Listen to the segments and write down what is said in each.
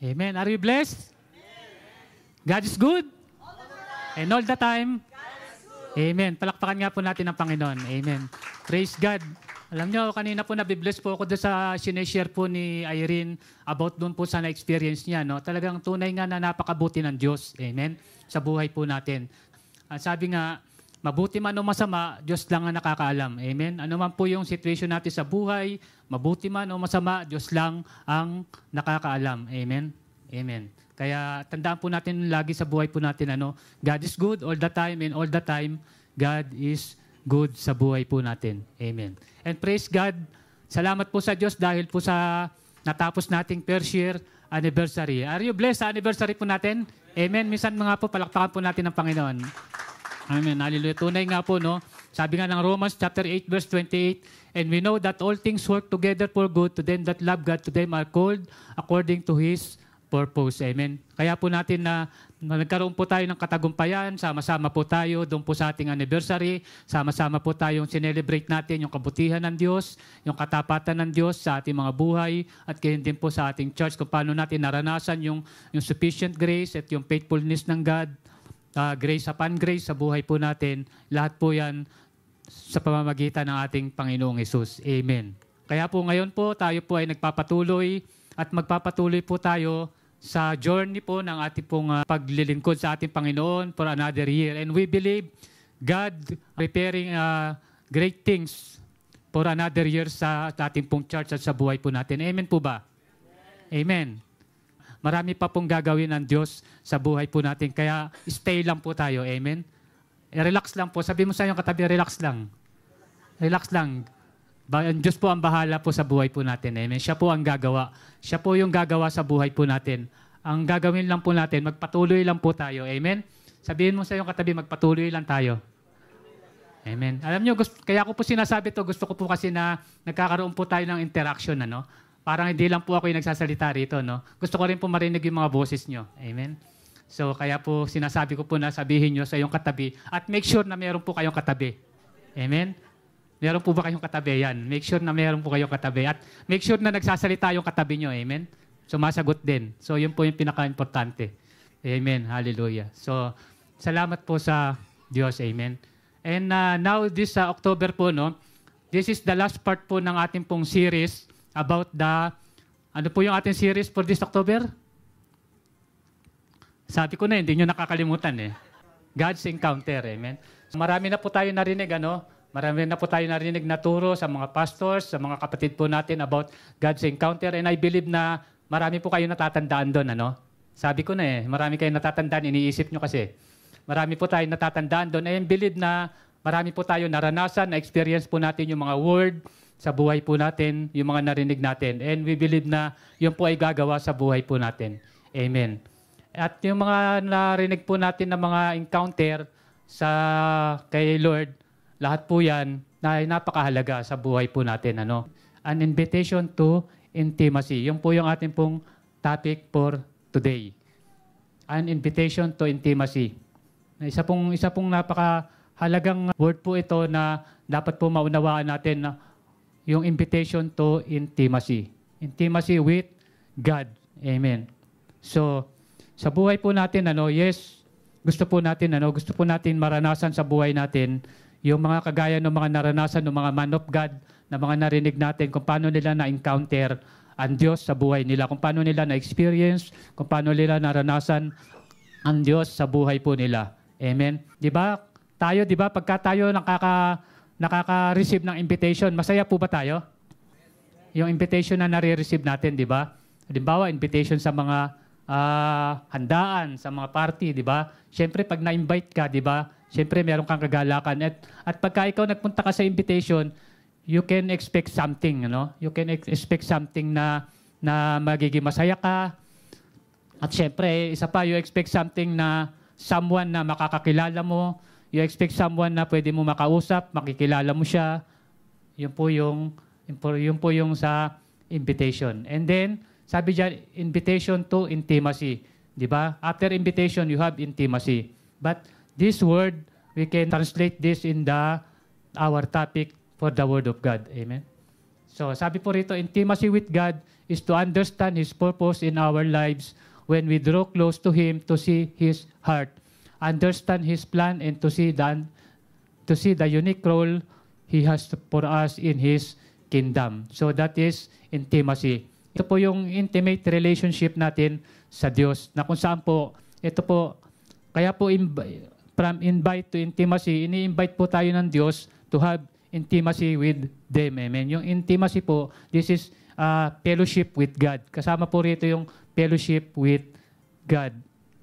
Amen. Are you blessed? God is good? And all the time? Amen. Palakpakan nga po natin ang Panginoon. Amen. Praise God. Alam nyo, kanina po nabibless po ako doon sa sineshare po ni Irene about doon po sa na-experience niya. No? Talagang tunay nga na napakabuti ng Diyos. Amen. Sa buhay po natin. Sabi nga, mabuti man o masama, Diyos lang ang nakakaalam. Amen. Ano man po yung situation natin sa buhay, mabuti man o masama, Diyos lang ang nakakaalam. Amen. Amen. Kaya tandaan po natin lagi sa buhay po natin, God is good all the time, and all the time, God is good sa buhay po natin. Amen. And praise God, salamat po sa Diyos dahil po sa natapos nating first year anniversary. Are you blessed sa anniversary po natin? Amen. Minsan mga po, palakpakan po natin ng Panginoon. Amen. Hallelujah. Tunay nga po, no? Sabi nga ng Romans chapter 8 verse 28, and we know that all things work together for good to them that love God, to them are called according to His purpose. Amen. Kaya po natin na nagkaroon po tayo ng katagumpayan, sama-sama po tayo doon po sa ating anniversary, sama-sama po tayong sinelebrate natin yung kabutihan ng Diyos, yung katapatan ng Diyos sa ating mga buhay, at gayon din po sa ating church kung paano natin naranasan yung sufficient grace at yung faithfulness ng God, grace upon grace sa buhay po natin. Lahat po yan sa pamamagitan ng ating Panginoong Hesus. Amen. Kaya po ngayon po tayo po ay nagpapatuloy at magpapatuloy po tayo sa journey po ng ating pong paglilingkod sa ating Panginoon for another year. And we believe God preparing great things for another year sa ating pong church at sa buhay po natin. Amen po ba? Amen. Marami pa pong gagawin ng Diyos sa buhay po natin. Kaya stay lang po tayo. Amen. Relax lang po. Sabi mo sa iyong katabi, relax lang. Relax lang. Ang Diyos po ang bahala po sa buhay po natin. Amen. Siya po ang gagawa. Siya po yung gagawa sa buhay po natin. Ang gagawin lang po natin, magpatuloy lang po tayo. Amen. Sabihin mo sa iyong katabi, magpatuloy lang tayo. Amen. Alam niyo, kaya ko po sinasabi to, gusto ko po kasi na nagkakaroon po tayo ng interaction. Parang hindi lang po ako yung nagsasalita rito. Gusto ko rin po marinig yung mga boses nyo. Amen. So, kaya po sinasabi ko po na sabihin nyo sa iyong katabi at make sure na meron po kayong katabi. Amen. Meron po ba kayong katabi? Yan. Make sure na meron po kayong katabi. At make sure na nagsasalita yung katabi nyo. Amen? Sumasagot din. So, yun po yung pinaka-importante. Amen. Hallelujah. So, salamat po sa Diyos. Amen. And now, this October po, this is the last part po ng ating pong series about ano po yung ating series for this October? Sabi ko na, hindi nyo nakakalimutan God's Encounter. Amen. Marami na po tayo narinig, Marami na po tayo narinig na turo sa mga pastors, sa mga kapatid po natin about God's Encounter. And I believe na marami po kayo natatandaan doon. Sabi ko na marami kayo natatandaan, iniisip nyo kasi. Marami po tayo natatandaan doon. And I believe na marami po tayo naranasan, na-experience po natin yung mga word sa buhay po natin, yung mga narinig natin. And we believe na yun po ay gagawa sa buhay po natin. Amen. At yung mga narinig po natin na mga encounter kay Lord, lahat po yan na napakahalaga sa buhay po natin. An invitation to intimacy. Yung po yung ating pong topic for today. An invitation to intimacy. Isa pong napakahalagang word po ito na dapat po maunawaan natin na yung invitation to intimacy. Intimacy with God. Amen. So, sa buhay po natin, yes, gusto po natin maranasan sa buhay natin yung mga kagaya ng mga naranasan ng mga man of God na mga narinig natin kung paano nila na-encounter ang Diyos sa buhay nila, kung paano nila na-experience, kung paano nila naranasan ang Diyos sa buhay po nila. Amen? Diba? Pagka tayo nakaka-receive ng invitation, masaya po ba tayo? Yung invitation na nare-receive natin, di ba? Halimbawa, invitation sa mga handaan, sa mga party, di ba? Siyempre, pag na-invite ka, di ba? Siyempre, meron kang kagalakan. At pagka ikaw nagpunta ka sa invitation, you can expect something, You can expect something na magiging masaya ka. At siyempre, isa pa, you expect something na someone na makakakilala mo. You expect someone na pwede mo makausap, makikilala mo siya. Yun po yung sa invitation. And then, sabi dyan, invitation to intimacy. Di ba? After invitation, you have intimacy. But this word, we can translate this in our topic for the Word of God. Amen? So, sabi po rito, intimacy with God is to understand His purpose in our lives when we draw close to Him to see His heart, understand His plan, and to see the unique role He has for us in His kingdom. So that is intimacy. Ito po yung intimate relationship natin sa Diyos, na kung saan po, ito po, kaya po from invite to intimacy, ini-invite po tayo ng Diyos to have intimacy with them. Amen. Yung intimacy po, this is fellowship with God. Kasama po rito yung fellowship with God.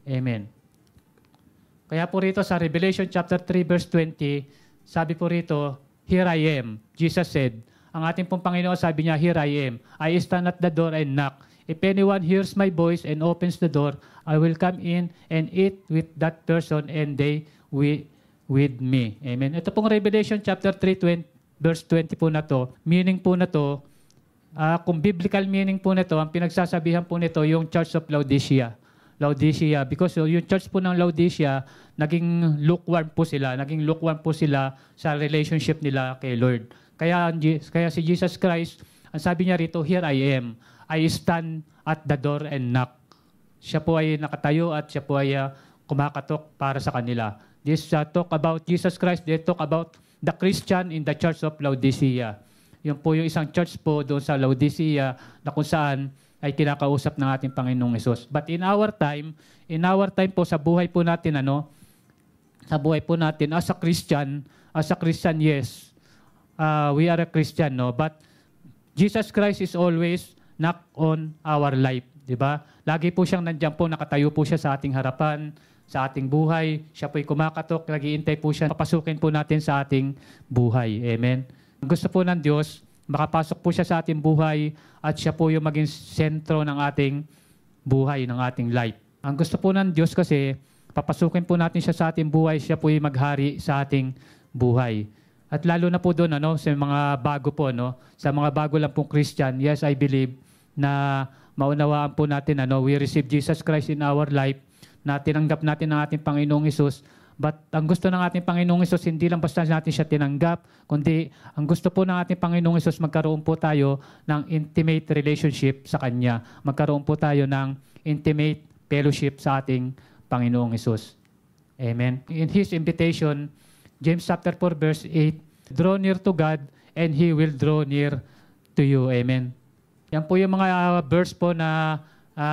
Amen. Kaya po rito sa Revelation chapter 3 verse 20, sabi po rito, "Here I am," Jesus said. Ang ating pong Panginoon, sabi niya, "Here I am. I stand at the door and knock. If anyone hears my voice and opens the door, I will come in and eat with that person and they with me." Amen. Ito pong Revelation chapter 3, verse 20 po na to, meaning po na to, kung biblical meaning po na to, ang pinagsasabihan po nito yung Church of Laodicea. Because yung church po ng Laodicea, naging lukewarm po sila sa relationship nila kay Lord. Kaya si Jesus Christ, ang sabi niya rito, "Here I am. I stand at the door and knock." Siya po ay nakatayo at siya po ay kumakatok para sa kanila. This talk about Jesus Christ, they talk about the Christian in the Church of Laodicea. Yun po yung isang church po doon sa Laodicea na kung saan ay kinakausap ng ating Panginoong Hesus. But in our time po sa buhay po natin, as a Christian, yes, we are a Christian, no? But Jesus Christ is always knock on our life, di ba? Lagi po siyang nandiyan po, nakatayo po siya sa ating harapan, sa ating buhay. Siya po'y kumakatok, naghihintay po siya, papasukin po natin sa ating buhay. Amen? Gusto po ng Diyos, makapasok po siya sa ating buhay at siya po yung maging sentro ng ating buhay, ng ating life. Ang gusto po ng Diyos kasi, papasukin po natin siya sa ating buhay, siya po yung maghari sa ating buhay. At lalo na po doon, sa mga bago po, sa mga bago lang pong Christian, yes, I believe na maunawaan po natin, we receive Jesus Christ in our life, na tinanggap natin ang ating Panginoong Hesus. But ang gusto ng ating Panginoong Hesus, hindi lang basta natin siya tinanggap, kundi ang gusto po ng ating Panginoong Hesus, magkaroon po tayo ng intimate relationship sa Kanya. Magkaroon po tayo ng intimate fellowship sa ating Panginoong Hesus. Amen. In His invitation, James chapter 4 verse 8, "Draw near to God and He will draw near to you." Amen. Yan po yung mga verse po na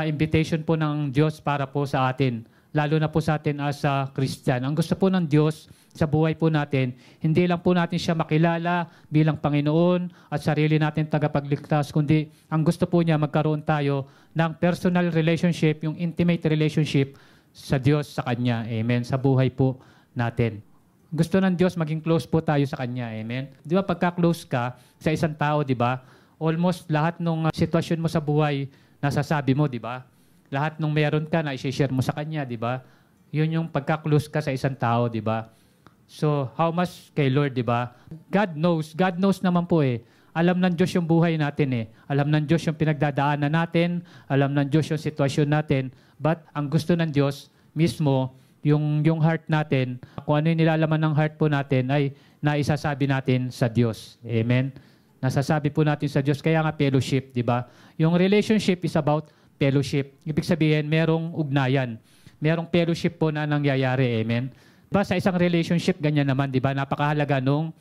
invitation po ng Diyos para po sa atin. Lalo na po sa atin as a Christian. Ang gusto po ng Diyos sa buhay po natin, hindi lang po natin siya makilala bilang Panginoon at sarili natin tagapagligtas, kundi ang gusto po niya magkaroon tayo ng personal relationship, yung intimate relationship sa Diyos, sa Kanya. Amen. Sa buhay po natin. Gusto ng Diyos maging close po tayo sa Kanya. Amen. Di ba pagka-close ka sa isang tao, di ba? Almost lahat ng sitwasyon mo sa buhay, nasasabi mo, di ba? Lahat ng meron ka na i-share mo sa Kanya, di ba? Yun yung pagka-close ka sa isang tao, di ba? So, how much kay Lord, di ba? God knows naman po eh. Alam ng Diyos yung buhay natin eh. Alam ng Diyos yung pinagdadaanan natin. Alam ng Diyos yung sitwasyon natin. But ang gusto ng Diyos mismo, yung heart natin, kung ano yung nilalaman ng heart po natin ay naisasabi natin sa Diyos. Amen? Nasasabi po natin sa Diyos. Kaya nga fellowship, di ba? Yung relationship is about fellowship. Ibig sabihin, merong ugnayan. Merong fellowship po na nangyayari. Amen? Diba sa isang relationship, ganyan naman, di ba? Napakahalaga nung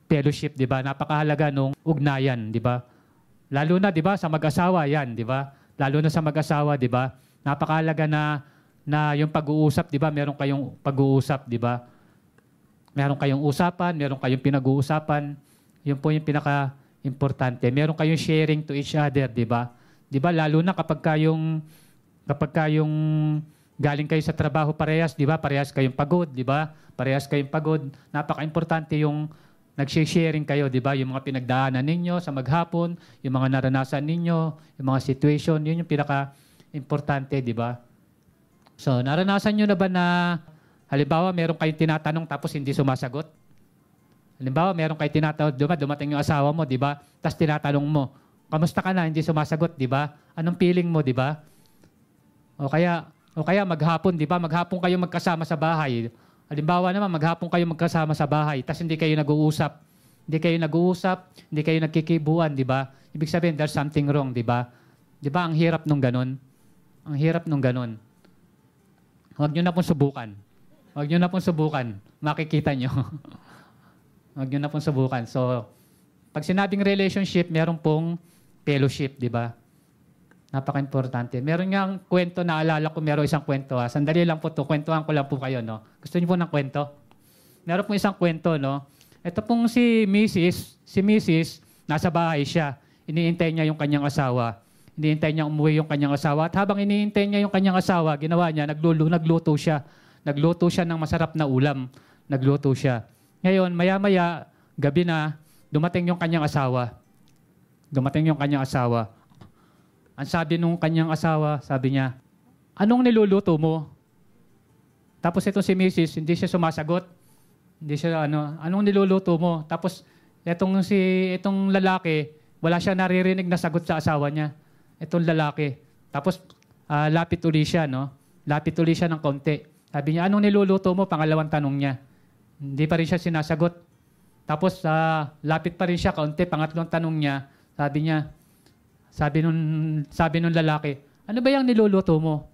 fellowship, di ba? Napakahalaga nung ugnayan, di ba? Lalo na, di ba, sa mag-asawa yan, di ba? Lalo na sa mag-asawa, di ba? Napakahalaga na yung pag-uusap, di ba? Meron kayong pag-uusap, di ba? Meron kayong usapan, meron kayong pinag-uusapan. Yun po yung pinaka-importante. Meron kayong sharing to each other, di ba? Di ba? Lalo na kapag kayong galing kayo sa trabaho parehas, di ba? Parehas kayong pagod, di ba? Parehas kayong pagod. Napaka-importante yung nag-sharing kayo, di ba? Yung mga pinagdaanan ninyo sa maghapon, yung mga naranasan ninyo, yung mga situation, yun yung pinaka-importante, di ba? So, naranasan nyo na ba na, halimbawa, meron kayong tinatanong tapos hindi sumasagot? Halimbawa, meron kayong tinatanong, dumating yung asawa mo, di ba? Tapos tinatanong mo, kamusta ka na? Hindi sumasagot, di ba? Anong feeling mo, di ba? O kaya maghapon, di ba? Maghapon kayo magkasama sa bahay. Halimbawa naman, maghapon kayo magkasama sa bahay, tapos hindi kayo nag-uusap. Hindi kayo nagkikibuan, di ba? ibig sabihin, there's something wrong, di ba? Di ba, ang hirap nung ganun? Ang hirap nung ganun. Huwag nyo na pong subukan. Huwag nyo na pong subukan. Makikita nyo. Huwag nyo na pong subukan. So, pag sinabing relationship, meron pong fellowship, di ba? Napaka-importante. Meron nga ang kwento, naalala ko, meron isang kwento. Sandali lang po to, kwentuhan ko lang po kayo, no? Gusto niyo po ng kwento? Meron pong isang kwento, no? Ito pong si Mrs., nasa bahay siya. Iniintay niya yung kanyang asawa. Iniintay niya umuwi yung kanyang asawa. At habang iniintay niya yung kanyang asawa, ginawa niya, nagluto siya. Nagluto siya ng masarap na ulam. Nagluto siya. Ngayon, maya-maya, gabi na, dumating yung kanyang asawa. Dumating yung kanyang asawa. Ang sabi nung kanyang asawa, sabi niya, anong niluluto mo? Tapos ito si Mrs., hindi siya sumasagot. Hindi siya, anong niluluto mo? Tapos itong lalaki, wala siya naririnig na sagot sa asawa niya. Itong lalaki. Tapos lapit uli siya, no? Lapit uli siya ng konti. Sabi niya, anong niluluto mo? Pangalawang tanong niya. Hindi pa rin siya sinasagot. Tapos lapit pa rin siya kaunti. Pangatlong tanong niya, sabi nung lalaki, ano ba yung niluluto mo?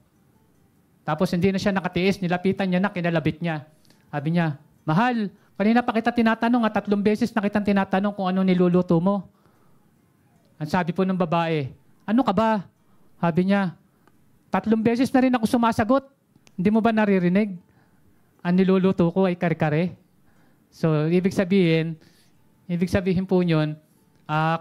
Tapos hindi na siya nakatiis, nilapitan niya na, kinalabit niya. Sabi niya, mahal, kanina pa kita tinatanong, 3 beses na kitang tinatanong kung ano niluluto mo. Ang sabi po ng babae, ano ka ba? Sabi niya, 3 beses na rin ako sumasagot. Hindi mo ba naririnig? Ang niluluto ko ay kare-kare. So, ibig sabihin po yun,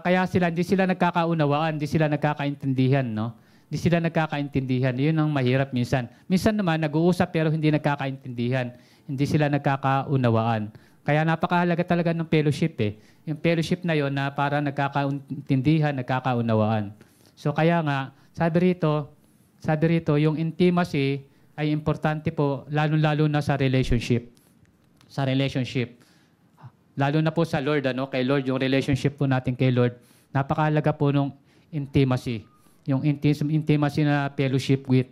kaya hindi sila nagkakaunawaan, hindi sila nagkakaintindihan, no? Hindi sila nagkakaintindihan. Yun ang mahirap minsan. Minsan naman, nag-uusap pero hindi nagkakaintindihan. Hindi sila nagkakaunawaan. Kaya napakahalaga talaga ng fellowship, eh. Yung fellowship na yun na para nagkakaintindihan, nagkakaunawaan. So kaya nga, sabi rito, yung intimacy ay importante po, lalo-lalo na sa relationship. Sa relationship. Lalo na po sa Lord, kay Lord, yung relationship po natin kay Lord, napakahalaga po nung intimacy. Yung intimacy na fellowship with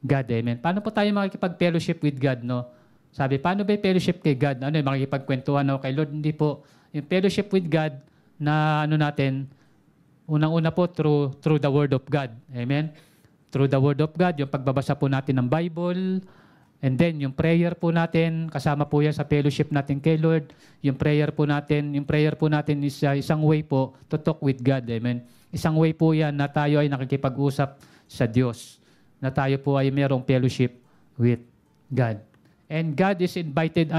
God. Amen. Paano po tayo makikipag-fellowship with God, no? Sabi, paano ba yung fellowship kay God? Makikipagkwentuhan kay Lord? Hindi po. Yung fellowship with God na natin, unang-una po through the Word of God. Amen? Through the Word of God, yung pagbabasa po natin ng Bible. And then, yung prayer po natin, kasama po yan sa fellowship natin kay Lord. Yung prayer po natin is isang way po to talk with God. Amen? Isang way po yan na tayo ay nakikipag-usap sa Diyos. Na tayo po ay mayroong fellowship with God. And God is invited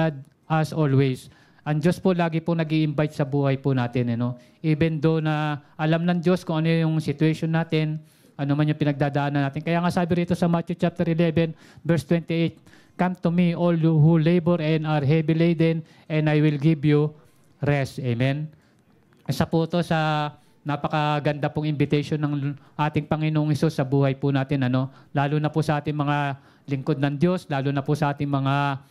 us always. Ang Diyos po lagi po nag-i-invite sa buhay po natin. Even though na alam ng Diyos kung ano yung situation natin, ano man yung pinagdadaanan natin. Kaya nga sabi rito sa Matthew chapter 11, verse 28, come to me all you who labor and are heavy laden, and I will give you rest. Amen? Isa po ito sa napakaganda pong invitation ng ating Panginoong Hesus sa buhay po natin. Lalo na po sa ating mga lingkod ng Diyos, lalo na po sa ating mga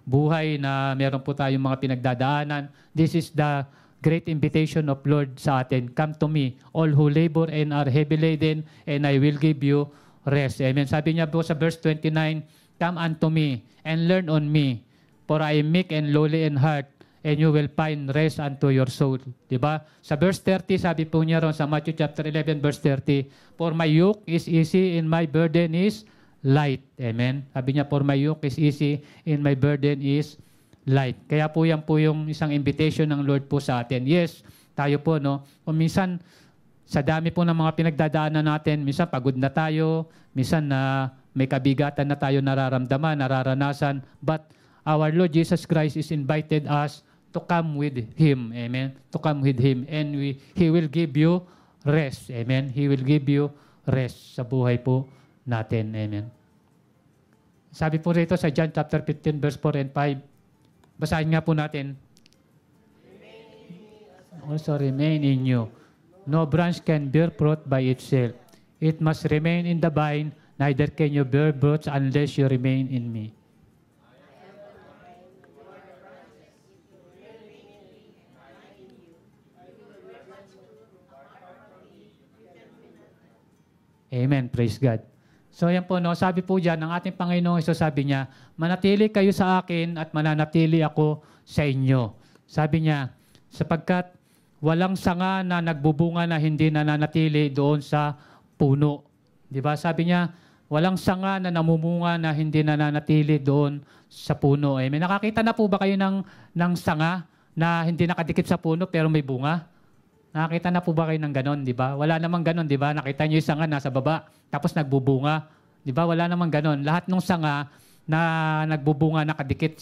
buhay na meron po tayong mga pinagdadaanan. This is the great invitation of Lord sa atin. Come to me, all who labor and are heavy laden, and I will give you rest. Amen. Sabi niya po sa verse 29, come unto me and learn on me, for I am meek and lowly in heart, and you will find rest unto your soul. Diba? Sa verse 30, sabi po niya ron sa Matthew chapter 11, verse 30, for my yoke is easy and my burden is light. Amen. Sabi niya, for my yoke is easy and my burden is light. Kaya po yan po yung isang invitation ng Lord po sa atin. Yes, tayo po, kung minsan, sa dami po ng mga pinagdadaanan natin, minsan pagod na tayo, minsan na may kabigatan na tayo nararamdaman, nararanasan, but our Lord Jesus Christ is invited us to come with Him. Amen. To come with Him. And He will give you rest. Amen. He will give you rest sa buhay po natin. Amen. Sabi po rito sa John chapter 15, verse 4 and 5, basahin nga po natin. Also remain in you. No branch can bear fruit by itself. It must remain in the vine, neither can you bear fruit unless you remain in me. Amen. Praise God. So yan po, sabi po dyan, ng ating Panginoong Hesus, sabi niya, manatili kayo sa akin at mananatili ako sa inyo. Sabi niya, sapagkat walang sanga na nagbubunga na hindi nananatili doon sa puno. Di ba? Sabi niya, walang sanga na namumunga na hindi nananatili doon sa puno. May nakakita na po ba kayo ng sanga na hindi nakadikit sa puno pero may bunga? Nakakita na po ba kayo ng ganon, di ba? Wala namang ganon, di ba? Nakita niyo yung sanga nasa baba, tapos nagbubunga. Di ba? Wala namang ganon. Lahat ng sanga na nagbubunga nakakabit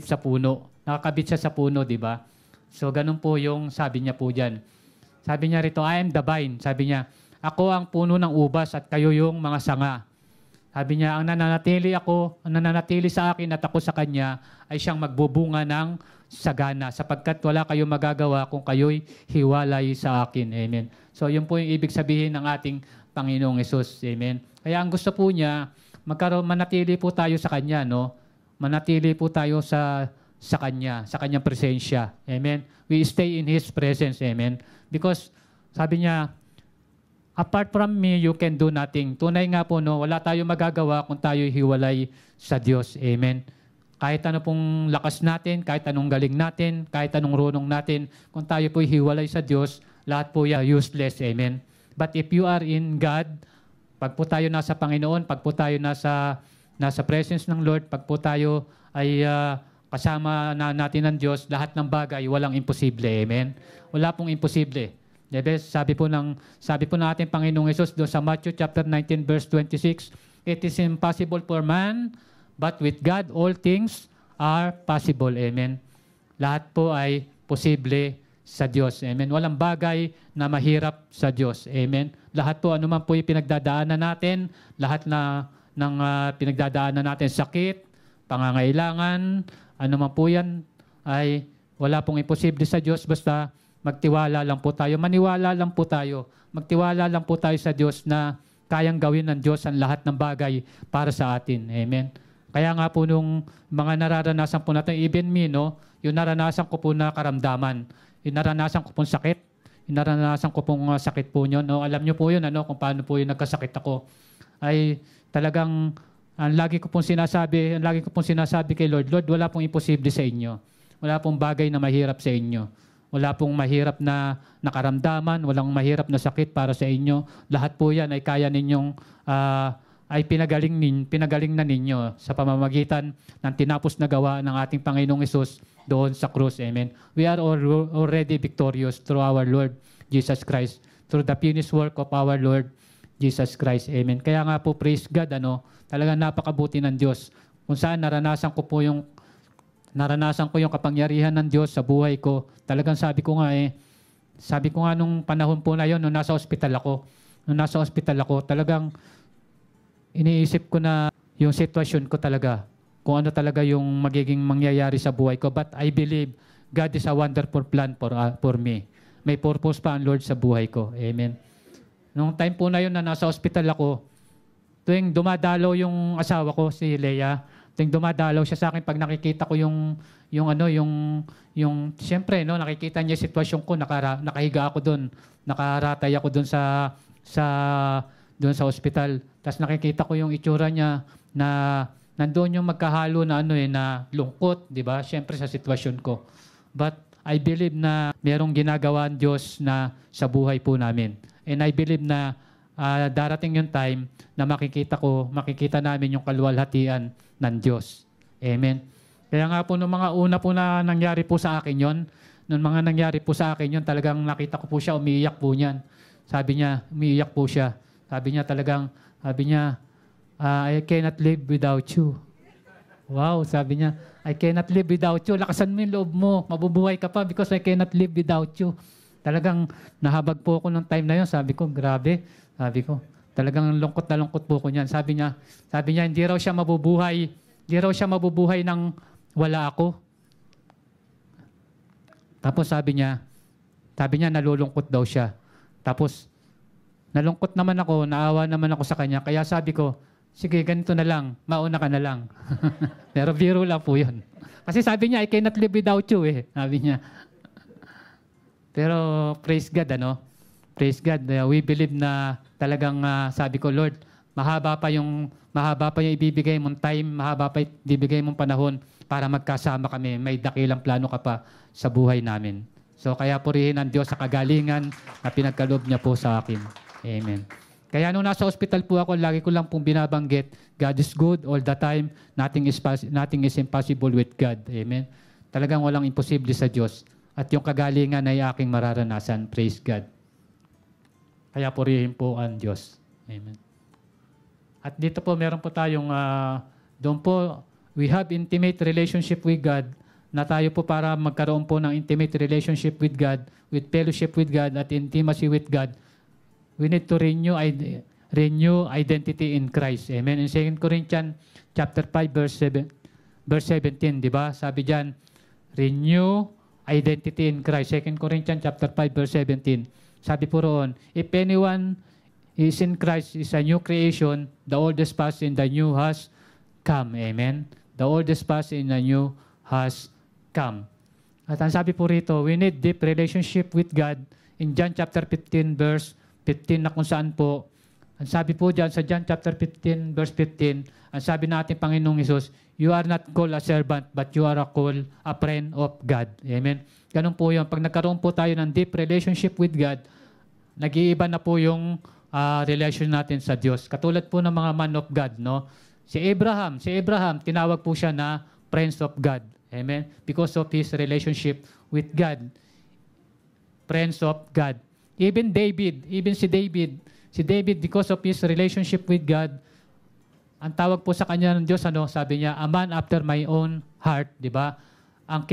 sa puno. Nakakabit siya sa puno, di ba? So, ganun po yung sabi niya po dyan. Sabi niya rito, I am the vine. Sabi niya, ako ang puno ng ubas at kayo yung mga sanga. Sabi niya, ang nananatili sa akin at ako sa kanya ay siyang magbubunga ng sagana sapagkat wala kayong magagawa kung kayo'y hiwalay sa akin. Amen. So, yun po yung ibig sabihin ng ating Panginoong Hesus. Amen. Kaya ang gusto po niya, manatili po tayo sa kanya, no? Manatili po tayo sa kanyang presensya. Amen. We stay in His presence. Amen. Because, sabi niya, apart from me, you can do nothing. Tunay nga po, no, wala tayong magagawa kung tayo hiwalay sa Diyos. Amen. Kahit ano pong lakas natin, kahit anong galing natin, kahit anong runong natin, kung tayo po'y hiwalay sa Diyos, lahat po yan useless. Amen. But if you are in God, pag po tayo nasa Panginoon, pag po tayo nasa presence ng Lord, pag po tayo ay kasama natin ng Diyos, lahat ng bagay, walang imposible. Amen. Wala pong imposible. Sabi po ng ating Panginoong Hesus doon sa Matthew chapter 19 verse 26, it is impossible for man, but with God all things are possible. Amen. Lahat po ay posible sa Diyos. Amen. Walang bagay na mahirap sa Diyos. Amen. Lahat po, anuman po yung pinagdadaanan natin, lahat ng pinagdadaanan natin, sakit, pangangailangan, anuman po yan, ay wala pong imposible sa Diyos, basta magtiwala lang po tayo. Maniwala lang po tayo. Magtiwala lang po tayo sa Diyos na kayang gawin ng Diyos ang lahat ng bagay para sa atin. Amen. Kaya nga po nung mga nararanasan po natin, even me, no, yung naranasan ko po na karamdaman, yung naranasan ko pong sakit, yung naranasan ko pong sakit po nyo, no, alam nyo po yun, ano, kung paano po yung nagkasakit ako, ay talagang ang lagi ko pong sinasabi kay Lord, wala pong imposible sa inyo. Wala pong bagay na mahirap sa inyo. Wala pong mahirap na nakaramdaman, walang mahirap na sakit para sa inyo. Lahat po yan ay kaya ninyong ay pinagaling na ninyo sa pamamagitan ng tinapos na gawa ng ating Panginoong Hesus doon sa krus. Amen. We are already victorious through our Lord Jesus Christ, through the finished work of our Lord Jesus Christ. Amen. Kaya nga po, praise God, talagang napakabuti ng Diyos. Kung saan naranasan ko yung kapangyarihan ng Diyos sa buhay ko. Talagang sabi ko nga nung panahon po na yun, nung nasa ospital ako, talagang iniisip ko na yung sitwasyon ko talaga, kung ano talaga yung magiging mangyayari sa buhay ko. But I believe God is a wonderful plan for me. May purpose pa ang Lord sa buhay ko. Amen. Nung time po na yun na nasa ospital ako, tuwing dumadalaw yung asawa ko, si Leia, tuwing dumadalaw siya sa akin, pag nakikita ko yung siyempre, no, nakikita niya yung sitwasyon ko, nakahiga ako doon, nakaratay ako doon doon sa ospital. Tapos nakikita ko yung itsura niya na nandoon yung magkahalo na na lungkot, di ba? Siyempre sa sitwasyon ko. But I believe na merong ginagawa ang Diyos na sa buhay po namin. And I believe na darating yung time na makikita namin yung kaluwalhatian ng Diyos. Amen. Kaya nga po, nung mga una po na nangyari po sa akin yon, talagang nakita ko po siya, umiiyak po niyan. Sabi niya, umiiyak po siya. Sabi niya, I cannot live without you. Wow, sabi niya, I cannot live without you. Lakasan mo yung loob mo, mabubuhay ka pa because I cannot live without you. Talagang nahabag po ako ng time na yun. Sabi ko, grabe. Sabi ko, talagang lungkot na lungkot po ko niyan. Sabi niya, hindi raw siya mabubuhay nang wala ako. Tapos sabi niya, nalulungkot daw siya. Tapos, nalungkot naman ako, naawa naman ako sa kanya. Kaya sabi ko, sige, ganito na lang, mauna ka na lang. Pero biro lang po yun. Kasi sabi niya, I cannot live without you sabi niya. Pero praise God, Praise God. We believe na talagang sabi ko, Lord, mahaba pa yung ibibigay mong time, mahaba pa ibibigay mong panahon para magkasama kami. May dakilang plano ka pa sa buhay namin. So kaya purihin ang Diyos sa kagalingan na pinagkaloob niya po sa akin. Amen. Kaya nung nasa hospital po ako, lagi ko lang pong binabanggit, God is good all the time. Nothing is impossible with God. Amen. Talagang walang imposible sa Diyos. At yung kagalingan ay aking mararanasan. Praise God. Kaya purihin po ang Diyos. Amen. At dito po, meron po tayong, doon po, we have intimate relationship with God, na tayo po para magkaroon po ng intimate relationship with God, with fellowship with God, at intimacy with God, we need to renew identity in Christ. Amen. In 2 Corinthians chapter 5, verse 17, di ba? Sabi diyan, renew identity in Christ. 2 Corinthians chapter 5, verse 17. Sabi po roon, if anyone is in Christ, is a new creation, the old is past and the new has come. Amen. The old is past and the new has come. At ang sabi po rito, we need deep relationship with God in John chapter 15, verse 15, na kung saan po, ang sabi po dyan sa John chapter 15, verse 15, ang sabi natin Panginoong Hesus, you are not called a servant, but you are called a friend of God. Amen. Ganun po yun. Pag nagkaroon po tayo ng deep relationship with God, nag-iiba na po yung relation natin sa Diyos. Katulad po ng mga man of God, no? Si Abraham, tinawag po siya na friends of God. Amen. Because of his relationship with God. Friends of God. Even si David, because of his relationship with God, ang tawag po sa kanya ng Diyos, sabi niya, a man after my own heart, di ba? Ang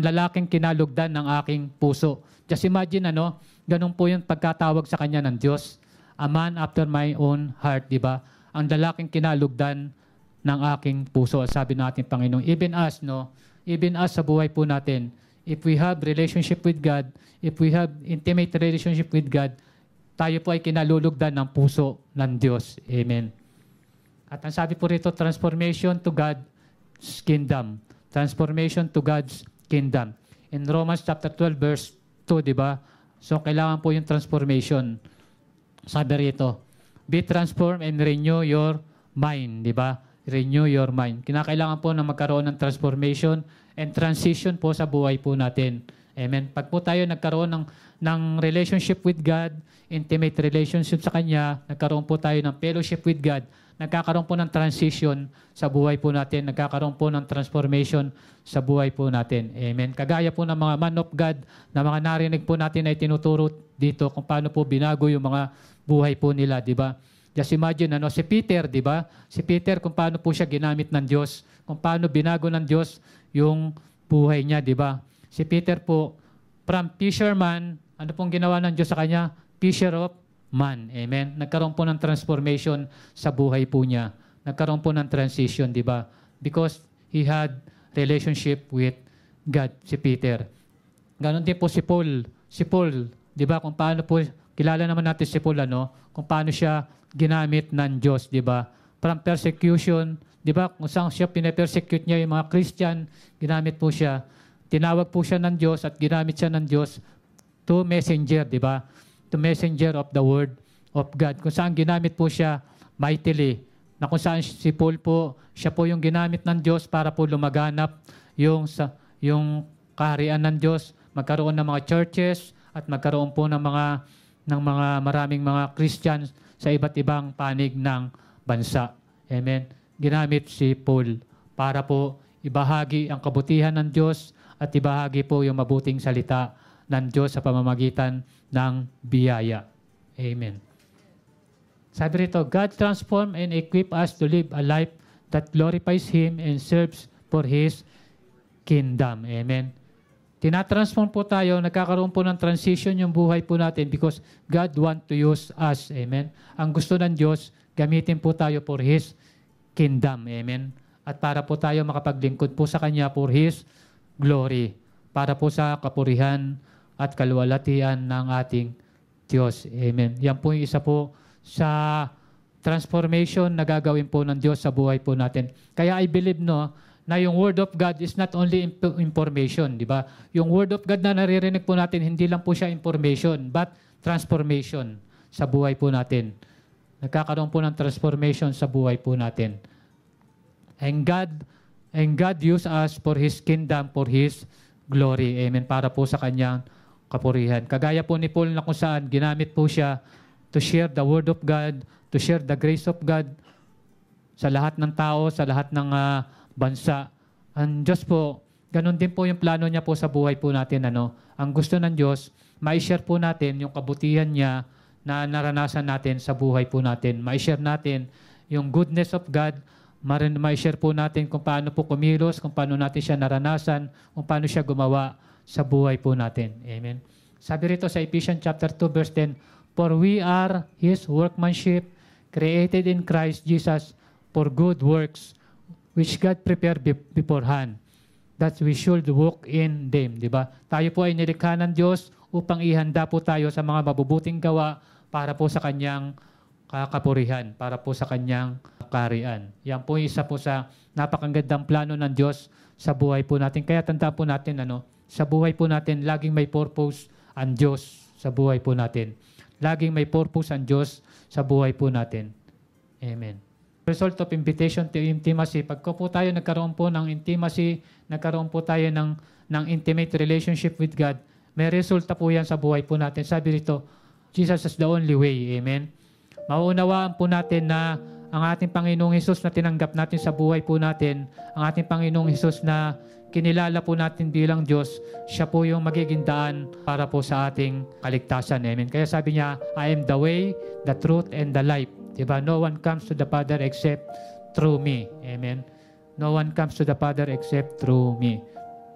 lalaking kinalugdan ng aking puso. Just imagine, ganun po yung pagkatawag sa kanya ng Diyos. A man after my own heart, di ba? Ang lalaking kinalugdan ng aking puso. Sabi natin, Panginoon, even us sa buhay po natin, if we have relationship with God, if we have intimate relationship with God, tayo po ay kinalulugdan ng puso ng Diyos. Amen. At ang sabi po rito, transformation to God's kingdom. Transformation to God's kingdom. In Romans chapter 12, verse 2, di ba? So, kailangan po yung transformation. Sabi rito, be transformed and renew your mind, di ba? Renew your mind. Kinakailangan po na magkaroon ng transformation and transition po sa buhay po natin. Amen. Pag po tayo nagkaroon ng relationship with God, intimate relationship sa Kanya, nagkaroon po tayo ng fellowship with God, nagkakaroon po ng transition sa buhay po natin, nagkakaroon po ng transformation sa buhay po natin. Amen. Kagaya po ng mga man of God na mga narinig po natin ay tinuturo dito kung paano po binago yung mga buhay po nila, di ba? Just imagine, si Peter, di ba? Si Peter, kung paano po siya ginamit ng Diyos, kung paano binago ng Diyos yung buhay niya, di ba? Si Peter po, from fisherman, ano pong ginawa ng Diyos sa kanya? Fisher of man. Amen? Nagkaroon po ng transformation sa buhay po niya. Nagkaroon po ng transition, di ba? Because he had relationship with God, si Peter. Ganon din po si Paul. Si Paul, di ba? Kung paano po, kilala naman natin si Paul, kung paano siya ginamit ng Diyos, di ba? From persecution, di ba? Kung saan siya pinapersecute niya yung mga Christian, ginamit po siya. Tinawag po siya ng Diyos at ginamit siya ng Diyos to messenger, di ba? To messenger of the word of God. Kung saan ginamit po siya mightily. Na kung saan si Paul po, siya po yung ginamit ng Diyos para po lumaganap yung kaharian ng Diyos, magkaroon ng mga churches at magkaroon po ng mga maraming mga Christians sa iba't ibang panig ng bansa. Amen. Ginamit si Paul para po ibahagi ang kabutihan ng Diyos at ibahagi po yung mabuting salita ng Diyos sa pamamagitan ng biyaya. Amen. Sabi rito, God transform and equip us to live a life that glorifies Him and serves for His kingdom. Amen. Tinatransform po tayo, nagkakaroon po ng transition yung buhay po natin because God want to use us. Amen. Ang gusto ng Diyos, gamitin po tayo for His kingdom. Amen. At para po tayo makapaglingkod po sa Kanya for His glory. Para po sa kapurihan at kaluwalhatian ng ating Diyos. Amen. Yan po yung isa po sa transformation na gagawin po ng Diyos sa buhay po natin. Kaya I believe na yung Word of God is not only information, di ba? Yung Word of God na naririnig po natin, hindi lang po siya information, but transformation sa buhay po natin. Nagkakaroon po ng transformation sa buhay po natin. And God used us for His kingdom, for His glory. Amen. Para po sa kanyang kapurihan. Kagaya po ni Paul na kung saan ginamit po siya to share the word of God, to share the grace of God sa lahat ng tao, sa lahat ng bansa. Ang Diyos po, ganun din po yung plano niya po sa buhay po natin. Ang gusto ng Diyos, ma-share po natin yung kabutihan niya na naranasan natin sa buhay po natin. Ma-share natin yung goodness of God, ma-share po natin kung paano po kumilos, kung paano natin siya naranasan, kung paano siya gumawa sa buhay po natin. Amen. Sabi rito sa Ephesians chapter 2 verse 10, "For we are His workmanship, created in Christ Jesus for good works, which God prepared beforehand, that we should walk in them." Diba? Tayo po ay nilikha ng Diyos upang ihanda po tayo sa mga mabubuting gawa para po sa Kanyang kapurihan, para po sa Kanyang kaharian. Yan po isa po sa napakagandang plano ng Diyos sa buhay po natin. Kaya tandaan po natin, sa buhay po natin, laging may purpose ang Diyos sa buhay po natin. Laging may purpose ang Diyos sa buhay po natin. Amen. Result of invitation to intimacy. Pagka po tayo nagkaroon po ng intimacy, nagkaroon po tayo ng intimate relationship with God, may resulta po yan sa buhay po natin. Sabi rito, Jesus is the only way. Amen. Mauunawaan po natin na ang ating Panginoong Hesus na tinanggap natin sa buhay po natin, ang ating Panginoong Hesus na kinilala po natin bilang Diyos, siya po yung magiging daan para po sa ating kaligtasan. Amen. Kaya sabi niya, I am the way, the truth, and the life. Diba? No one comes to the Father except through me. Amen. No one comes to the Father except through me.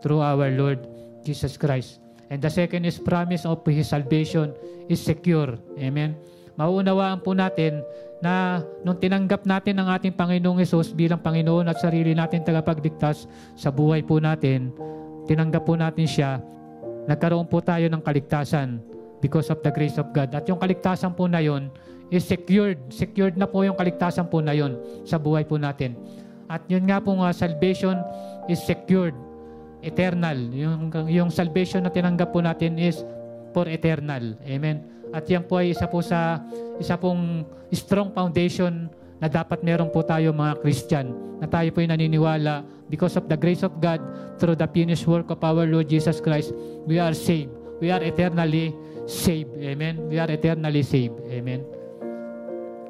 Through our Lord Jesus Christ. And the second is promise of His salvation is secure. Amen. Mauunawaan po natin na nung tinanggap natin ang ating Panginoong Hesus bilang Panginoon at sarili natin tagapagligtas sa buhay po natin, tinanggap po natin siya, nagkaroon po tayo ng kaligtasan because of the grace of God. At yung kaligtasan po na yun is secured. Secured na po yung kaligtasan po na yun sa buhay po natin. At yun nga po salvation is secured. Eternal. Yung salvation na tinanggap po natin is for eternal. Amen. At yan po ay isa pong strong foundation na dapat meron po tayo mga Christian, na tayo po ay naniniwala because of the grace of God through the finished work of our Lord Jesus Christ, we are saved. We are eternally saved. Amen. We are eternally saved. Amen.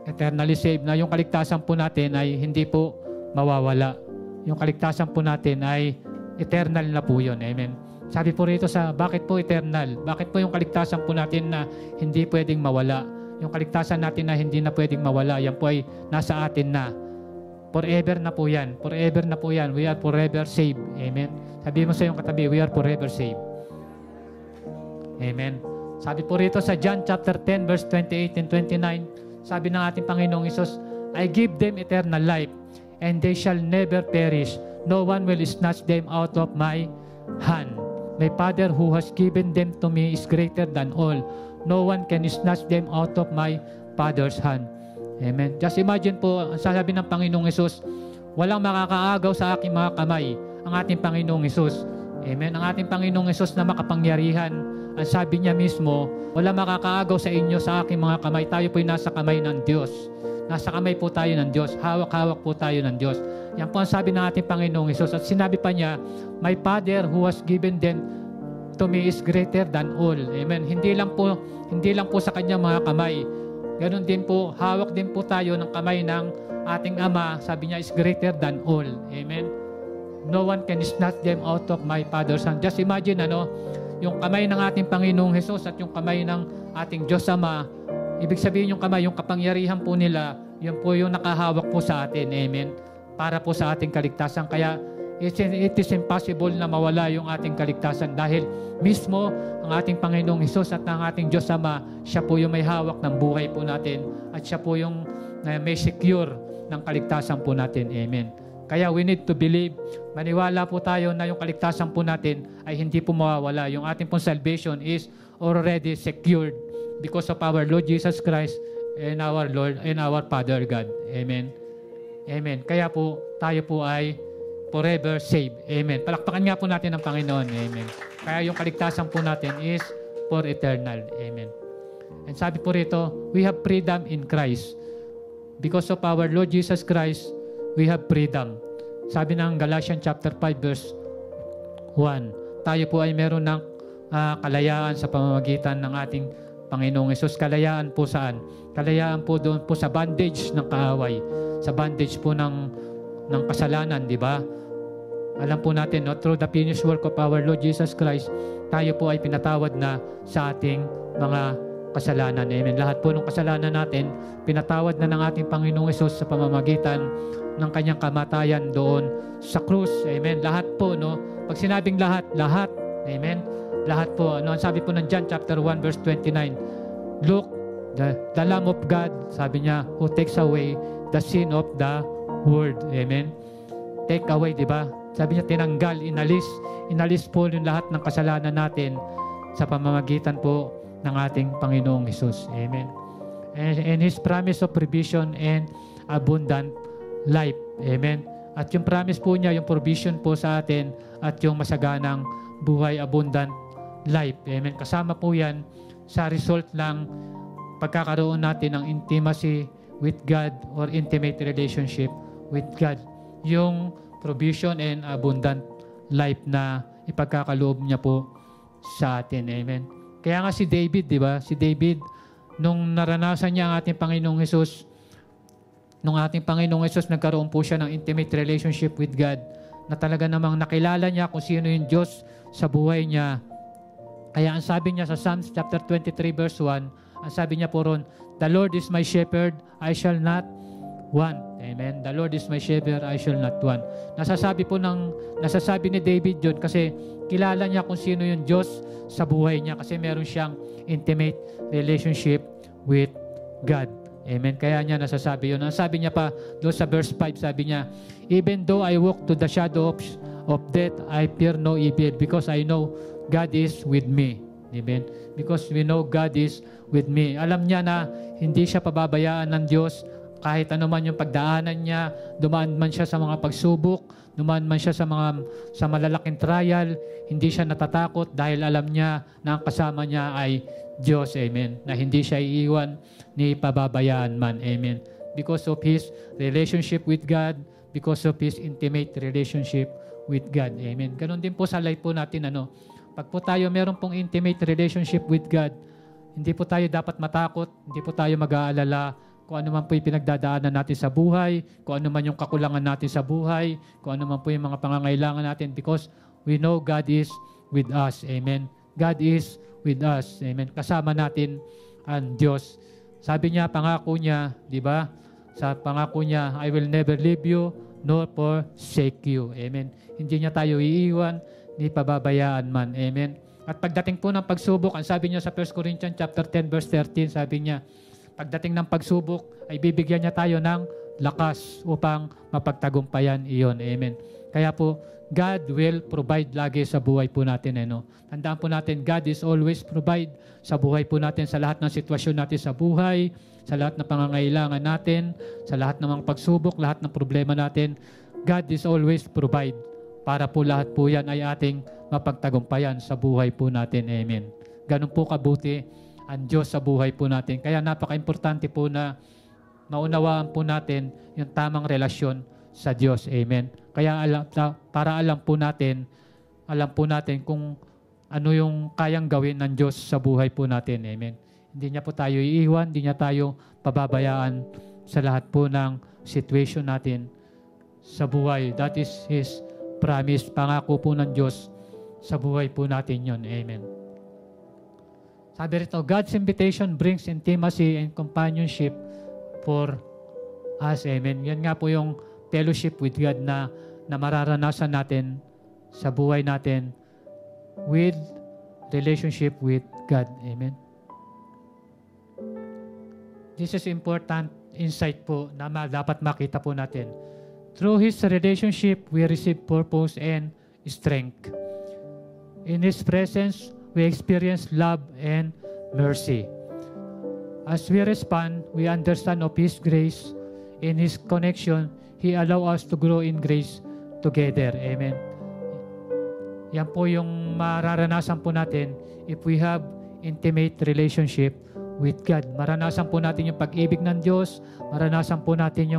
Eternally saved na yung kaligtasan po natin ay hindi po mawawala. Yung kaligtasan po natin ay eternal na po yun. Amen. Sabi po rito bakit po eternal? Bakit po yung kaligtasan po natin na hindi pwedeng mawala? Yung kaligtasan natin na hindi na pwedeng mawala, yan po ay nasa atin na. Forever na po yan. Forever na po yan. We are forever saved. Amen. Sabi mo sa iyong katabi, we are forever saved. Amen. Sabi po rito sa John chapter 10 verse 28 and 29, sabi ng ating Panginoong Hesus, I give them eternal life, and they shall never perish. No one will snatch them out of my hand. My Father who has given them to me is greater than all. No one can snatch them out of my Father's hand. Amen. Just imagine po, ang sasabi ng Panginoong Hesus, walang makakaagaw sa aking mga kamay, ang ating Panginoong Hesus. Amen. Ang ating Panginoong Hesus na makapangyarihan, ang sabi niya mismo, walang makakaagaw sa inyo sa aking mga kamay. Tayo po'y nasa kamay ng Diyos. Nasa kamay po tayo ng Diyos. Hawak-hawak po tayo ng Diyos. Yan po ang sabi ng ating Panginoong Hesus. At sinabi pa niya, my Father who has given them to me is greater than all. Amen. Hindi lang po sa kanyang mga kamay. Ganon din po, hawak din po tayo ng kamay ng ating Ama. Sabi niya is greater than all. Amen. No one can snatch them out of my Father's hand. Just imagine, yung kamay ng ating Panginoong Hesus at yung kamay ng ating Diyos Ama, ibig sabihin yung kamay, yung kapangyarihan po nila, yun po yung nakahawak po sa atin. Amen. Para po sa ating kaligtasan. Kaya it is impossible na mawala yung ating kaligtasan dahil mismo ang ating Panginoong Hesus at ang ating Diyos Ama, siya po yung may hawak ng buhay po natin at siya po yung may secure ng kaligtasan po natin. Amen. Kaya we need to believe, maniwala po tayo na yung kaligtasan po natin ay hindi po mawawala. Yung ating pong salvation is already secured because of our Lord Jesus Christ and our Lord and our Father God. Amen. Amen. Kaya po, tayo po ay forever saved. Amen. Palakpakan nga po natin ang Panginoon. Amen. Kaya yung kaligtasan po natin is for eternal. Amen. And sabi po rito, we have freedom in Christ. Because of our Lord Jesus Christ, we have freedom. Sabi ng Galatians chapter 5 verse 1, tayo po ay meron ng kalayaan sa pamamagitan ng ating Panginoong Hesus. Kalayaan po saan? Kalayaan po doon po sa bondage ng kaaway, sa bondage po ng kasalanan, di ba? Alam po natin, no, through the finished work of our Lord Jesus Christ, tayo po ay pinatawad na sa ating mga kasalanan. Amen. Lahat po ng kasalanan natin, pinatawad na ng ating Panginoong Hesus sa pamamagitan ng kanyang kamatayan doon sa krus. Amen. Lahat po, no? Pag sinabing lahat, lahat. Amen. Lahat po. Ano, sabi po ng John chapter 1 verse 29, look, the Lamb of God, sabi niya, who takes away the sin of the world. Amen. Take away, di ba? Sabi niya, tinanggal, inalis po yung lahat ng kasalanan natin sa pamamagitan po ng ating Panginoong Hesus. Amen. And His promise of provision and abundant life. Amen. At yung promise po niya, yung provision po sa atin at yung masaganang buhay, abundant life. Amen. Kasama po yan sa result ng pagkakaroon natin ng intimacy with God or intimate relationship with God. Yung provision and abundant life na ipagkakaloob niya po sa atin. Amen. Kaya nga si David, di ba? Si David, nung naranasan niya ang ating Panginoong Hesus, nagkaroon po siya ng intimate relationship with God, na talaga namang nakilala niya kung sino yung Diyos sa buhay niya. Kaya ang sabi niya sa Psalms chapter 23 verse 1, ang sabi niya po ron, the Lord is my shepherd, I shall not want. Amen. The Lord is my shepherd, I shall not want. Nasasabi ni David yun kasi kilala niya kung sino yung Diyos sa buhay niya kasi meron siyang intimate relationship with God. Amen. Kaya niya nasasabi yun. Ang sabi niya pa doon sa verse 5, sabi niya, even though I walk to the shadow of death, I fear no evil because I know God is with me. Amen. Because we know God is with me. Alam niya na hindi siya pababayaan ng Diyos kahit ano man yung pagdaanan niya, dumaan man siya sa mga pagsubok, dumaan man siya sa malalaking trial, hindi siya natatakot dahil alam niya na ang kasama niya ay Diyos. Amen. Na hindi siya iiwan ni pababayaan man. Amen. Because of his relationship with God, because of his intimate relationship with God. Amen. Ganon din po sa life po natin. Pag po tayo meron pong intimate relationship with God, hindi po tayo dapat matakot, hindi po tayo mag-aalala kung ano man po yung pinagdadaanan natin sa buhay, kung ano man yung kakulangan natin sa buhay, kung ano man po yung mga pangangailangan natin, because we know God is with us. Amen. God is with us. Amen. Kasama natin ang Diyos. Sabi niya, pangako niya, di ba? Sa pangako niya, I will never leave you nor forsake you. Amen. Hindi niya tayo iiwan, ni pababayaan man. Amen. At pagdating po ng pagsubok, ang sabi niya sa 1 Corinthians chapter 10 verse 13, sabi niya, pagdating ng pagsubok, ay bibigyan niya tayo ng lakas upang mapagtagumpayan iyon. Amen. Kaya po, God will provide lagi sa buhay po natin. Tandaan po natin, God is always provide sa buhay po natin, sa lahat ng sitwasyon natin sa buhay, sa lahat ng pangangailangan natin, sa lahat ng mga pagsubok, lahat ng problema natin. God is always provide para po lahat po yan ay ating mapagtagumpayan sa buhay po natin. Amen. Ganun po kabuti ang Diyos sa buhay po natin. Kaya napaka-importante po na maunawaan po natin yung tamang relasyon sa Diyos. Amen. Kaya para alam po natin kung ano yung kayang gawin ng Diyos sa buhay po natin. Amen. Hindi niya po tayo iiwan, hindi niya tayo pababayaan sa lahat po ng situation natin sa buhay. That is His promise, pangako po ng Diyos sa buhay po natin yun. Amen. Sabi rito, God's invitation brings intimacy and companionship for us. Amen. Yan nga po yung fellowship with God na mararanasan natin sa buhay natin with relationship with God. Amen. This is important insight po na dapat makita po natin. Through His relationship, we receive purpose and strength. In His presence, we experience love and mercy. As we respond, we understand of His grace. In His connection, He allows us to grow in grace together. Amen. Yan po yung mararanasan po natin if we have intimate relationship with God. Maranasan po natin yung pag-ibig ng Diyos. Maranasan po natin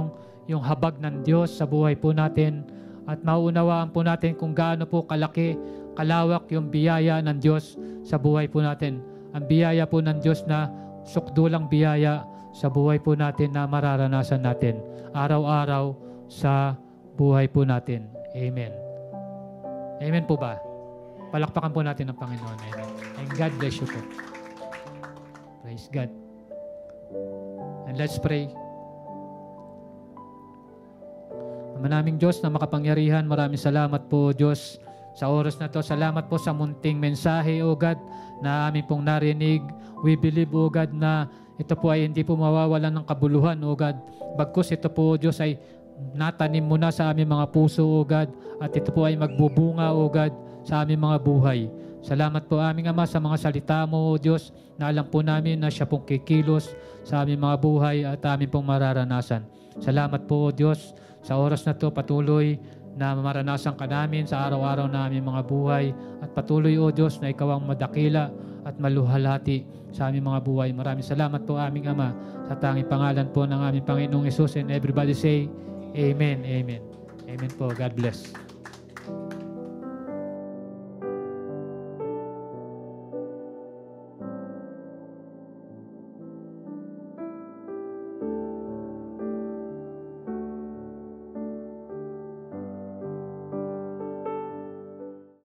yung habag ng Diyos sa buhay po natin. At mauunawaan po natin kung gaano po kalaki kalawak yung biyaya ng Diyos sa buhay po natin. Ang biyaya po ng Diyos na sukdulang biyaya sa buhay po natin na mararanasan natin araw-araw sa buhay po natin. Amen. Amen po ba? Palakpakan po natin ang Panginoon. Amen. And God bless you po. Praise God. And let's pray. Ama naming Diyos na makapangyarihan, maraming salamat po Diyos sa oras na to. Salamat po sa munting mensahe, O God, na aming pong narinig. We believe, O God, na ito po ay hindi po mawawalan ng kabuluhan, O God. Bagkus ito po, Diyos, ay natanim mo na sa aming mga puso, O God, at ito po ay magbubunga, O God, sa aming mga buhay. Salamat po aming Ama sa mga salita mo, O Diyos, na alam po namin na siya pong kikilos sa aming mga buhay at aming pong mararanasan. Salamat po, O Diyos, sa oras na to patuloy na maranasan ka namin sa araw-araw na aming mga buhay at patuloy, O Diyos, na ikaw ang madakila at maluhalhati sa aming mga buhay. Maraming salamat po aming Ama sa tanging pangalan po ng aming Panginoong Hesus, and everybody say, Amen, Amen. Amen po. God bless.